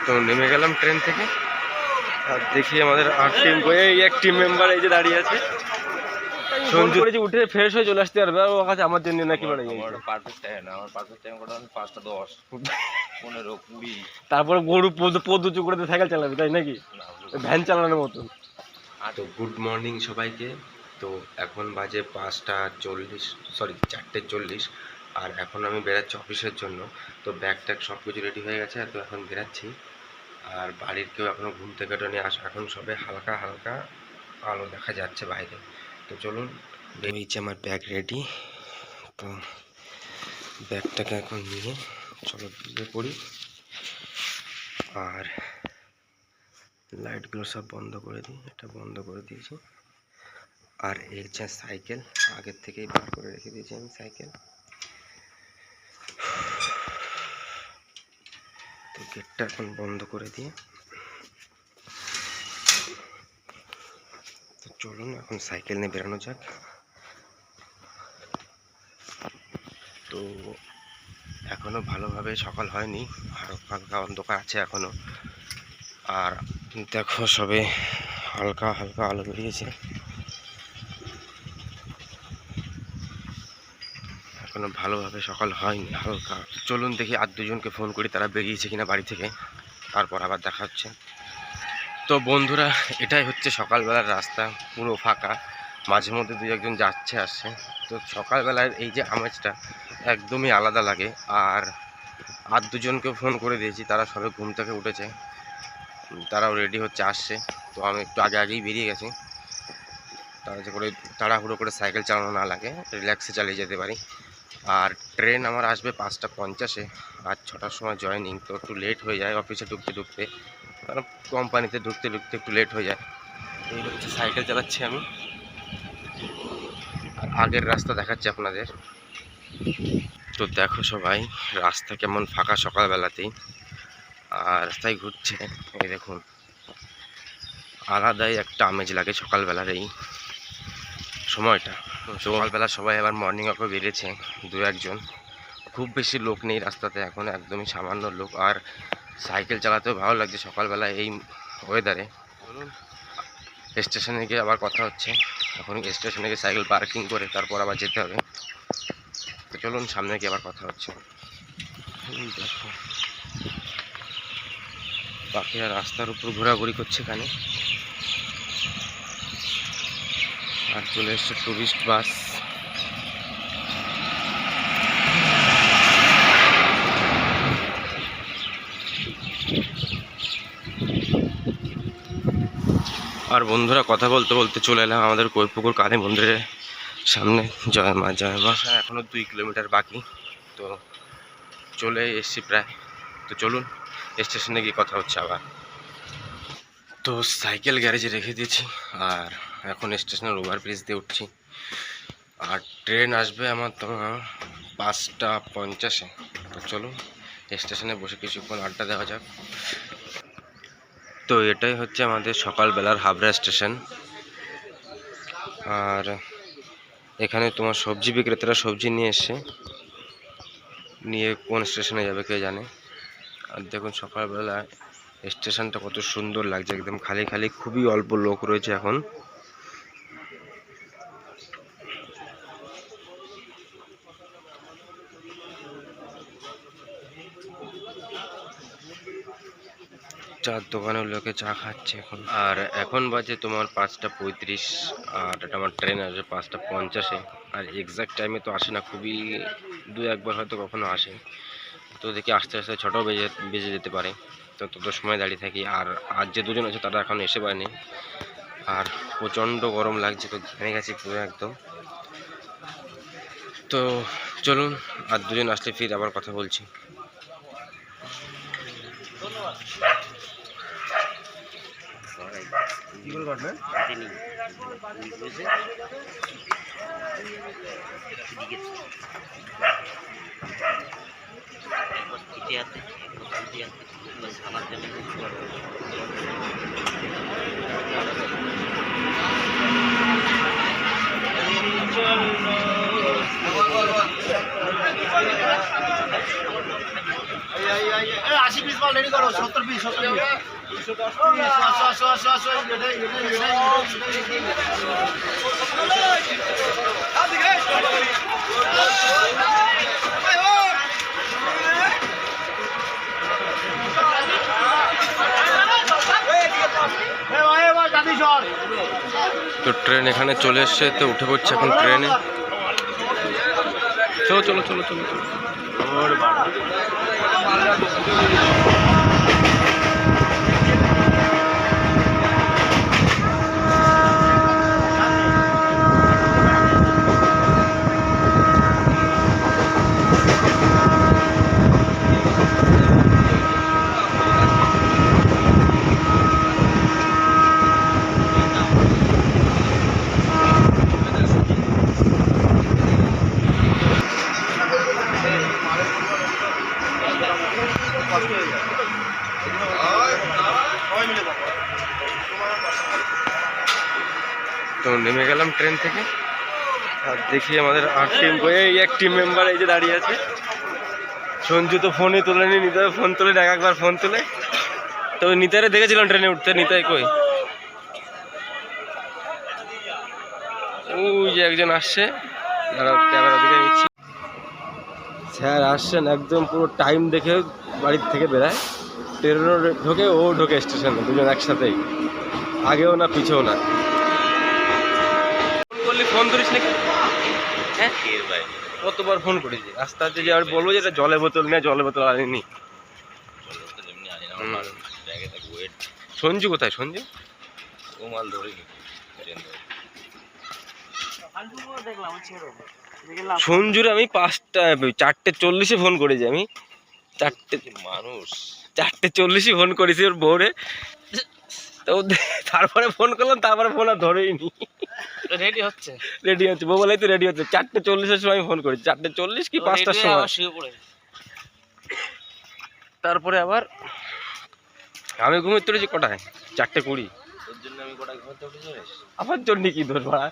তো নেমে গেলাম ট্রেন থেকে, আর দেখি আমাদের এক টিম মেম্বার এই যে দাঁড়িয়ে আছে। সঞ্জু উঠে ফ্রেশ হয়ে চলে আসতে পারবে, আর ও কাছে আমার জন্য নাকি তারপরে গরু পদ্মু করে সাইকেল চালাবে, তাই নাকি ভ্যান চালানোর মতন। তো গুড মর্নিং সবাইকে। তো এখন বাজে 5:40, সরি 4:40, আর এখন আমি বেরাচ্ছি অফিসের জন্য। তো ব্যাগ ট্যাগ সব কিছু রেডি হয়ে গেছে, তো এখন বেরাচ্ছি। আর বাড়ির কেউ এখনও ঘুম থেকে ওঠেনি, এখন সবে হালকা হালকা আলো দেখা যাচ্ছে বাইরে। তো চলুন, বেরিয়েছে আমার ব্যাগ রেডি। তো ব্যাগটাকে এখন নিয়ে চলো বেরিয়ে পড়ি। আর লাইটগুলো সব বন্ধ করে দিই, এটা বন্ধ করে দিয়েছি। আর এই হচ্ছে সাইকেল, আগের থেকেই বার করে রেখে দিয়েছি আমি সাইকেল। তো গেটটা এখন বন্ধ করে দিয়ে তো চলুন এখন সাইকেল নিয়ে বেরোনো যাক। তো এখনো ভালোভাবে সকাল হয়নি, আরো হালকা অন্ধকার আছে এখনো। আর দেখো সবে হালকা হালকা আলো বেরিয়েছে, এখনো ভালোভাবে সকাল হয়নি, হালকা। চলুন দেখি আর দুজনকে ফোন করি, তারা বেরিয়েছে কিনা বাড়ি থেকে, তারপর আবার দেখা হচ্ছে। তো বন্ধুরা, এটাই হচ্ছে সকালবেলার রাস্তা, পুরো ফাঁকা, মাঝে মধ্যে দু একজন যাচ্ছে আসছে। তো সকালবেলার এই যে আমেজটা একদমই আলাদা লাগে। আর দুজনকে ফোন করে দিয়েছি, তারা সবে ঘুম থেকে উঠেছে, তারাও রেডি হচ্ছে, আসছে। তো আমি একটু আগেই বেরিয়ে গেছি, তাড়াহুড়ো করে সাইকেল চালানো না লাগে, রিল্যাক্সে চালিয়ে যেতে পারি। আর ট্রেন আমার আসবে 5:50, আর 6টার সময় জয়েনিং। তো একটু লেট হয়ে যায় অফিসে ঢুকতে ঢুকতে, কারণ কোম্পানিতে ঢুকতে ঢুকতে একটু লেট হয়ে যায়। এই হচ্ছে সাইকেল চালাচ্ছি আমি, আর আগের রাস্তা দেখাচ্ছি আপনাদের। তো দেখো সবাই রাস্তা কেমন ফাঁকা সকালবেলাতেই, আর রাস্তায় ঘুরছে, এই দেখুন, আলাদাই একটা আমেজ লাগে সকালবেলার এই সময়টা। সকালবেলা সবাই আবার মর্নিং ওয়াকে বেরিয়েছে, দু একজন, খুব বেশি লোক নেই রাস্তাতে এখন, একদমই সামান্য লোক। আর সাইকেল চালাতেও ভালো লাগছে সকালবেলা এই ওয়েদারে। চলুন স্টেশনে গিয়ে আবার কথা হচ্ছে, এখন স্টেশনে গিয়ে সাইকেল পার্কিং করে তারপর আবার যেতে হবে। তো চলুন সামনে গিয়ে আবার কথা হচ্ছে। দেখো পাখিরা রাস্তার উপর ঘোরাঘুরি করছে এখানে। আর চলে এসছে টুরিস্ট বাস। আর বন্ধুরা, কথা বলতে বলতে চলে এলাম আমাদের কৈপুকুর কালী মন্দিরের সামনে। জয় মা জয় মা। এখনও 2 কিলোমিটার বাকি, তো চলে এসছি প্রায়। তো চলুন স্টেশনে গিয়ে কথা হচ্ছে আবার। তো সাইকেল গ্যারেজে রেখে দিয়েছি, আর এখন স্টেশনের ওভারব্রিজ দিয়ে উঠছি। আর ট্রেন আসবে আমার তোমার 5:50। তো চলুন স্টেশনে বসে কিছুক্ষণ আড্ডা দেওয়া যাক। তো এটাই হচ্ছে আমাদের সকালবেলার হাবড়া স্টেশন। আর এখানে তোমার সবজি বিক্রেতারা সবজি নিয়ে এসছে, নিয়ে কোন স্টেশনে যাবে কে জানে। আর দেখুন সকালবেলা স্টেশনটা কত সুন্দর লাগছে, একদম খালি খালি, খুবই অল্প লোক রয়েছে এখন। চার দোকানের লোকে চা খাচ্ছে এখন। আর এখন বাজে তোমার 5:35, আর এটা আমার ট্রেন আসবে 5:50। আর এক্সাক্ট টাইমে তো আসে না, খুবই 2-1বার হয়তো কখনো আসে। তো দেখি আস্তে আস্তে 6টাও বেজে যেতে পারে, তো তত সময় দাঁড়িয়ে থাকি। আর যে দুজন আছে তারা এখন এসে পারেনি, আর প্রচণ্ড গরম লাগছে, তো ঘেমে গেছি পুরো একদম। তো চলুন আর দুজন আসলে ফির আবার কথা বলছি। 80 পিস মাল রেডি করো, 70 পিস 70 পিস। তো ট্রেন এখানে চলে এসছে, তো উঠে পড়ছে এখন ট্রেনে। চলো চলো চলো চলো চলো। তো নেমে গেলাম ট্রেন থেকে, আর দেখি আমাদের আর টিম এই এক টিম মেম্বার এই যে দাঁড়িয়ে আছে। সঞ্জু তো ফোনই তোলেনি, নিতাই ফোন তোলে, একবার ফোন তোলে। তো নিতাইরে দেখেছিলাম ট্রেনে উঠতে, নিতাই কই? ওই যে একজন আসছে, ক্যামেরা দিকে নিচ্ছি। স্যার আসছেন একদম পুরো টাইম দেখে বাড়ির থেকে বেরায়, ট্রেনও ঢোকে, ও ঢোকে স্টেশনে, দুজন একসাথেই, আগেও না পিছেও না। ফোন করলি ফোন ধরিস নাকি? হ্যাঁ কতবার ফোন করেছি, আস্তে আস্তে যে আর বলবো যে এটা জলের বোতল নিয়ে, জলের বোতল আনিনি। সঞ্জু কোথায়? সঞ্জু ও মাল ধরিনি। সঞ্জুর আমি 4:40 ফোন করেছি, আমি 4:40 ফোন করেছি ওর বউরে। তো তারপরে ফোন করলাম, তারপরে ফোন আর ধরেইনি। রেডি হচ্ছে বউ বলেই তো রেডি হচ্ছে। 4:40 সময় ফোন করেছি, 4:40 কি 5টার সময়। তারপরে আবার আমি ঘুমিয়ে তুলেছি কটায়? 4:20। আমার জন্য কি ধর ভাড়া,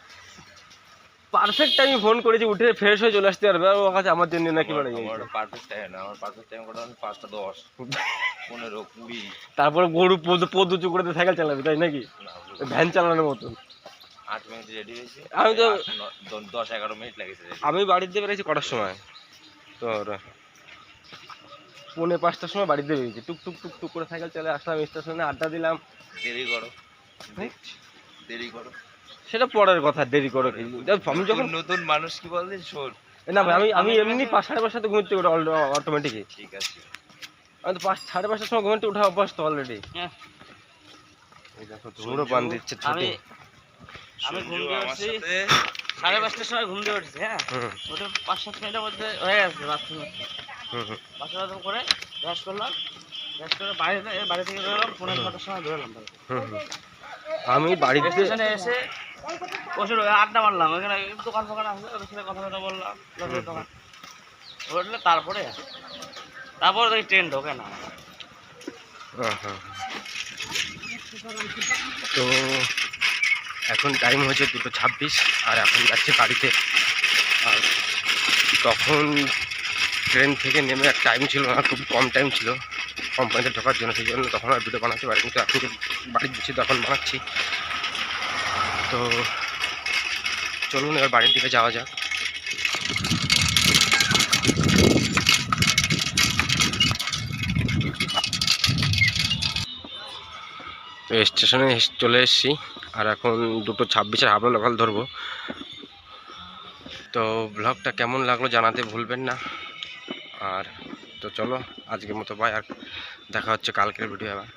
পারফেক্ট টাইমে ফোন করেছি, উঠে ফ্রেশ হয়ে চলে আসতে পারবে। ও কাছে আমার জন্য নাকি মানে পারফেক্ট টাইম না, আমার পারফেক্ট টাইম কটা 5:10 15 20। তারপরে গরু পদ উঁচু করে সাইকেল চালাবি, তাই নাকি? ভ্যান চালানোর মতন। 8 মিনিট রেডি হয়েছি, আমি তো 10-11 মিনিট লেগেছে। আমি বাড়িতে বেরিয়েছি কটার সময়? তোর 4:45টার সময় বাড়িতে বেরিয়েছি। টুক টুক টুক টুক করে সাইকেল চালিয়ে আসলাম স্টেশনে, আড্ডা দিলাম। দেরি করো সেটা পরের কথা, দেরি করো কি? আমি যখন নতুন মানুষ কি বলতে শোন না ভাই, আমি এমনি 5-5:30 ঘুমোতে উঠে অটোমেটিকই। ঠিক আছে, আমি তো 5-5:30 সময় ঘুমোতে উঠা অভ্যাস তো অলরেডি। এই দেখো ধুমড়ো পান দিচ্ছে। আমি ঘুম দিয়ে উঠছি 5:30টার সময়, ঘুম দিয়ে উঠছি। হ্যাঁ, ওটা 5-7 মিনিটের মধ্যে হয়ে গেছে বাথরুমে। বাথরুম করে ব্রাশ করলাম, ব্রাশ করে বাড়ি থেকে বেরোলাম 5:30টার সময় বেরোলাম। আমি বাড়িতে এসে বসে আড্ডা মারলাম, ওখানে দোকান ফোকান আসলে ওদের সাথে কথা বললাম, দোকান উঠলে তারপরে ওই ট্রেন ঢোকে না। তো এখন টাইম হয়েছে 2:26, আর এখন যাচ্ছে বাড়িতে। আর তখন ট্রেন থেকে নেমে এক টাইম ছিল না, খুব কম টাইম ছিল কোম্পানিতে ঢোকার জন্য, সেই জন্য তখন আর ভিডিও বানাতে পারি। কিন্তু এখন বাড়ি দিচ্ছি, তখন বানাচ্ছি। তো চলুন এবার বাড়ির দিকে যাওয়া যাক। তো স্টেশনে চলে এসেছি, আর এখন 2:26 হাবড়া লোকাল ধরবো। তো ব্লগটা কেমন লাগলো জানাতে ভুলবেন না। আর তো চলো আজকের মতো বাই, আর দেখা হচ্ছে কালকের ভিডিও আবার।